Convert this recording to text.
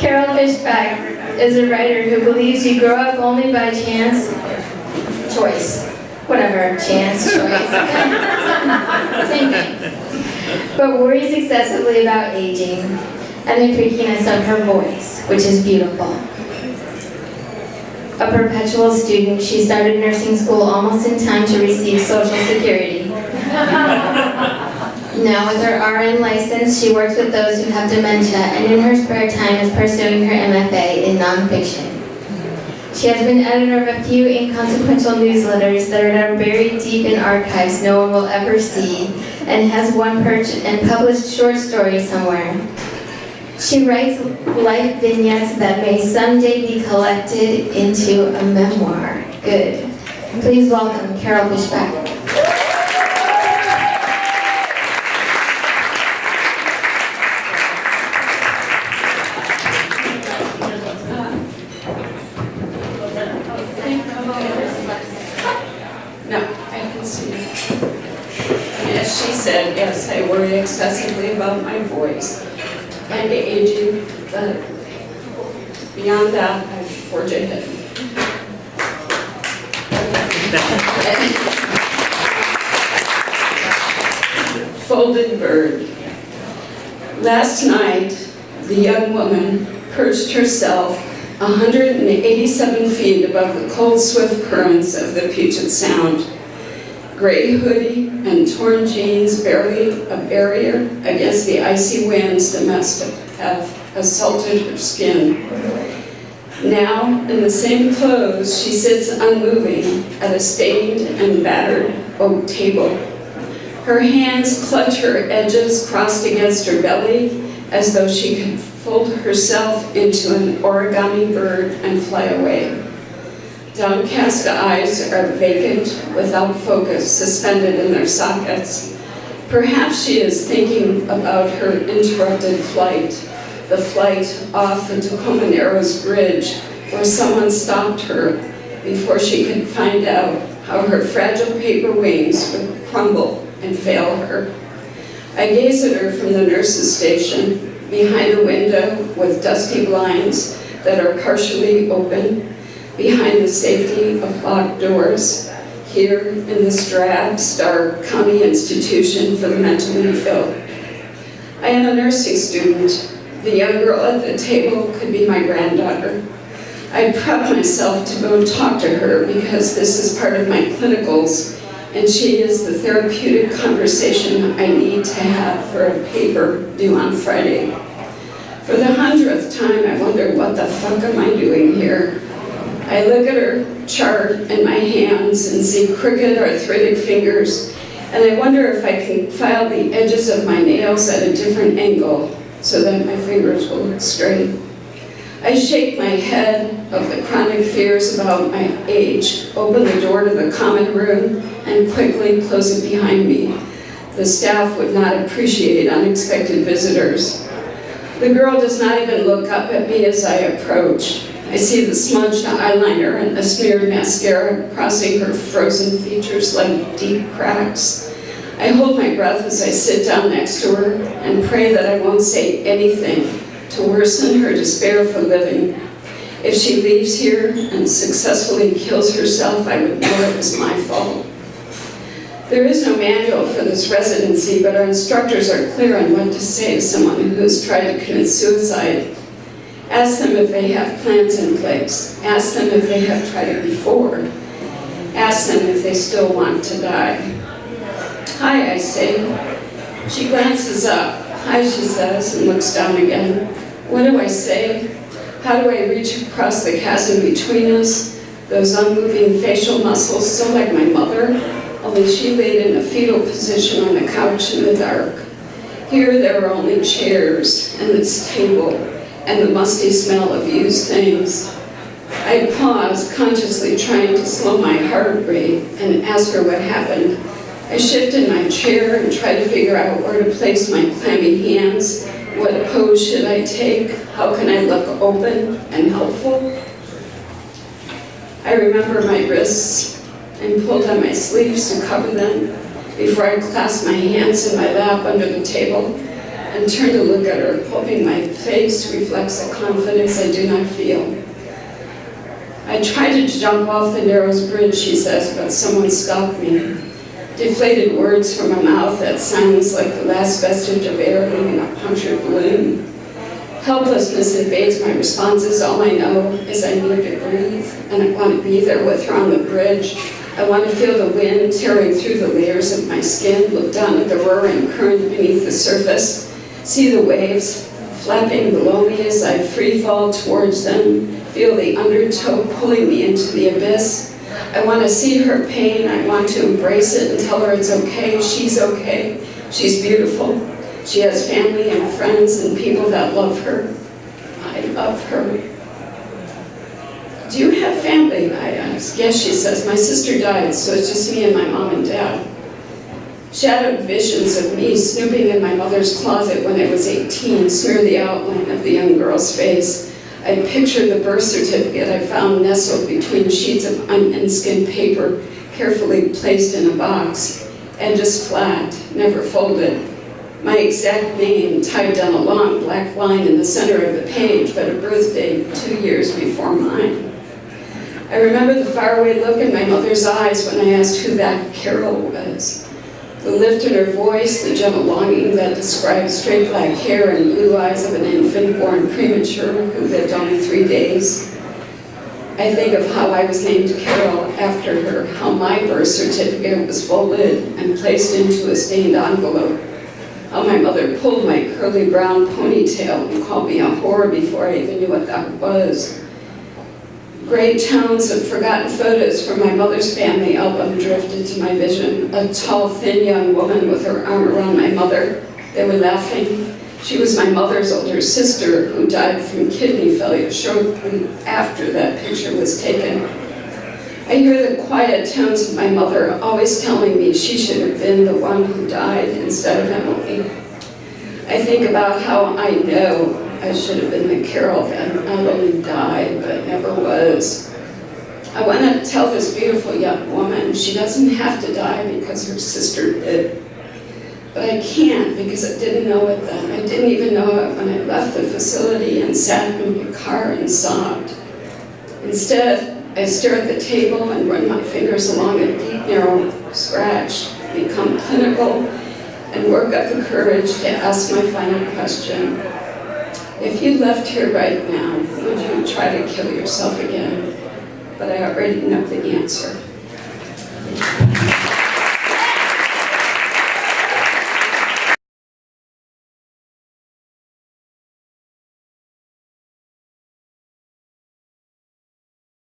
Carol Fishback is a writer who believes you grow up only by choice. Whatever, chance, choice. Same thing. But worries excessively about aging and the creakiness of her voice, which is beautiful. A perpetual student, she started nursing school almost in time to receive Social Security. Now, with her RN license, she works with those who have dementia and in her spare time is pursuing her MFA in nonfiction. She has been editor of a few inconsequential newsletters that are buried deep in archives no one will ever see, and has one perch and published short stories somewhere. She writes life vignettes that may someday be collected into a memoir. Good. Please welcome Carol Fishback. No, I can see it. And as she said, yes, I worry excessively about my voice and aging, but beyond that, I forge ahead. Folded bird. Last night, the young woman perched herself 187 feet above the cold, swift currents of the Puget Sound. Gray hoodie and torn jeans barely a barrier against the icy winds that must have assaulted her skin. Now, in the same clothes, she sits unmoving at a stained and battered oak table. Her hands clutch her edges crossed against her belly as though she could fold herself into an origami bird and fly away. Downcast eyes are vacant, without focus, suspended in their sockets. Perhaps she is thinking about her interrupted flight, the flight off the Tacoma Narrows Bridge, where someone stopped her before she could find out how her fragile paper wings would crumble and fail her. I gaze at her from the nurse's station, behind a window with dusty blinds that are partially open, behind the safety of locked doors, here in this drab, stark county institution for the mentally ill. I am a nursing student. The young girl at the table could be my granddaughter. I prep myself to go talk to her because this is part of my clinicals, and she is the therapeutic conversation I need to have for a paper due on Friday. For the 100th time, I wonder, what the fuck am I doing here? I look at her chart in my hands and see crooked arthritic fingers, and I wonder if I can file the edges of my nails at a different angle so that my fingers will look straight. I shake my head of the chronic fears about my age, open the door to the common room, and quickly close it behind me. The staff would not appreciate unexpected visitors. The girl does not even look up at me as I approach. I see the smudged eyeliner and the smeared mascara crossing her frozen features like deep cracks. I hold my breath as I sit down next to her and pray that I won't say anything to worsen her despair for living. If she leaves here and successfully kills herself, I would know it was my fault. There is no manual for this residency, but our instructors are clear on what to say to someone who has tried to commit suicide. Ask them if they have plans in place. Ask them if they have tried it before. Ask them if they still want to die. Hi, I say. She glances up. Hi, she says, and looks down again. What do I say? How do I reach across the chasm between us? Those unmoving facial muscles, so like my mother, only she laid in a fetal position on the couch in the dark. Here there are only chairs and this table and the musty smell of used things. I pause, consciously trying to slow my heart rate and ask her what happened. I shift in my chair and try to figure out where to place my clammy hands. What pose should I take? How can I look open and helpful? I remember my wrists and pulled on my sleeves to cover them before I clasped my hands in my lap under the table. and turn to look at her, hoping my face reflects a confidence I do not feel. I tried to jump off the Narrows Bridge, she says, but someone stopped me. Deflated words from a mouth that sounds like the last vestige of air leaving a punctured balloon. Helplessness invades my responses. All I know is I need to breathe, and I want to be there with her on the bridge. I want to feel the wind tearing through the layers of my skin, look down at the roaring current beneath the surface, see the waves flapping below me as I free fall towards them, feel the undertow pulling me into the abyss. I want to see her pain. I want to embrace it and tell her it's okay. She's okay. She's beautiful. She has family and friends and people that love her. I love her. Do you have family? I asked. Yes, she says. My sister died, so it's just me and my mom and dad. Shadowed visions of me snooping in my mother's closet when I was 18 smear the outline of the young girl's face. I picture the birth certificate I found nestled between sheets of onion-skin paper, carefully placed in a box, and just flat, never folded. My exact name typed on a long black line in the center of the page, but a birthday 2 years before mine. I remember the faraway look in my mother's eyes when I asked who that Carol was. The lift in her voice, the gentle longing that described straight black hair and blue eyes of an infant born premature who lived only 3 days. I think of how I was named Carol after her, how my birth certificate was folded and placed into a stained envelope, how my mother pulled my curly brown ponytail and called me a whore before I even knew what that was. Great towns of forgotten photos from my mother's family album drifted to my vision. A tall, thin young woman with her arm around my mother. They were laughing. She was my mother's older sister who died from kidney failure shortly after that picture was taken. I hear the quiet tones of my mother always telling me she should have been the one who died instead of Emily. I think about how I know I should have been the Carol that not only died, but never was. I want to tell this beautiful young woman she doesn't have to die because her sister did. But I can't because I didn't know it then. I didn't even know it when I left the facility and sat in my car and sobbed. Instead, I stare at the table and run my fingers along a deep, narrow scratch, become clinical, and work up the courage to ask my final question. If you left here right now, would you try to kill yourself again? But I already know the answer.